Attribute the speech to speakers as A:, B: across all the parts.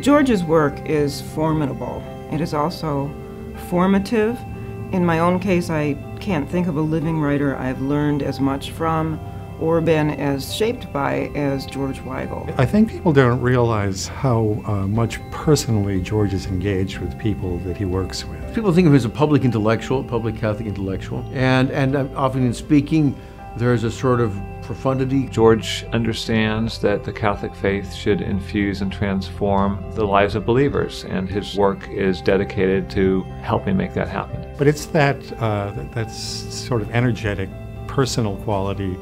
A: George's work is formidable. It is also formative. In my own case, I can't think of a living writer I've learned as much from or been as shaped by as George Weigel.
B: I think people don't realize how much personally George is engaged with people that he works with.
C: People think of him as a public intellectual, public Catholic intellectual, and often in speaking, there's a sort of profundity.
D: George understands that the Catholic faith should infuse and transform the lives of believers, and his work is dedicated to helping make that happen.
B: But it's that that's sort of energetic, personal quality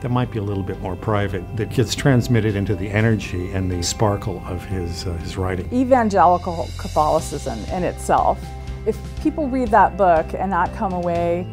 B: that might be a little bit more private, that gets transmitted into the energy and the sparkle of his writing.
E: Evangelical Catholicism in itself, if people read that book and not come away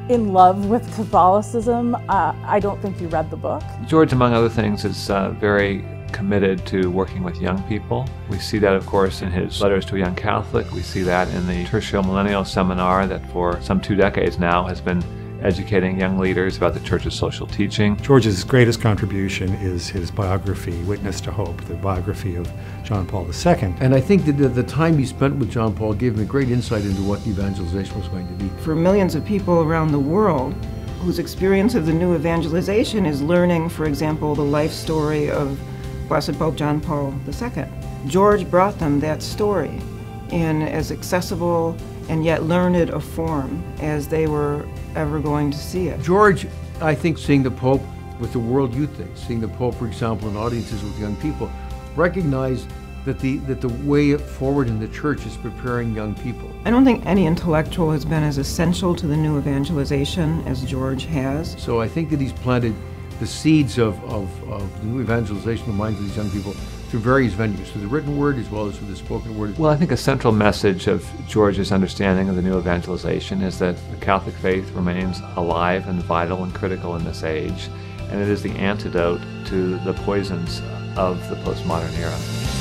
E: in love with Catholicism, I don't think you read the book.
D: George, among other things, is very committed to working with young people. We see that, of course, in his letters to a young Catholic. We see that in the Tertio Millennial Seminar that for some 2 decades now has been educating young leaders about the Church's social teaching.
B: George's greatest contribution is his biography, Witness to Hope, the biography of John Paul II.
C: And I think that the time he spent with John Paul gave him a great insight into what evangelization was going to be.
A: For millions of people around the world whose experience of the new evangelization is learning, for example, the life story of Blessed Pope John Paul II, George brought them that story in as accessible and yet learned a form as they were ever going to see it.
C: George, I think, seeing the Pope with the world youth thing, seeing the Pope, for example, in audiences with young people, recognized that the way forward in the Church is preparing young people.
A: I don't think any intellectual has been as essential to the new evangelization as George has.
C: So I think that he's planted the seeds of the new evangelization in the minds of these young people through various venues, through the written word as well as through the spoken word.
D: Well, I think a central message of George's understanding of the new evangelization is that the Catholic faith remains alive and vital and critical in this age, and it is the antidote to the poisons of the postmodern era.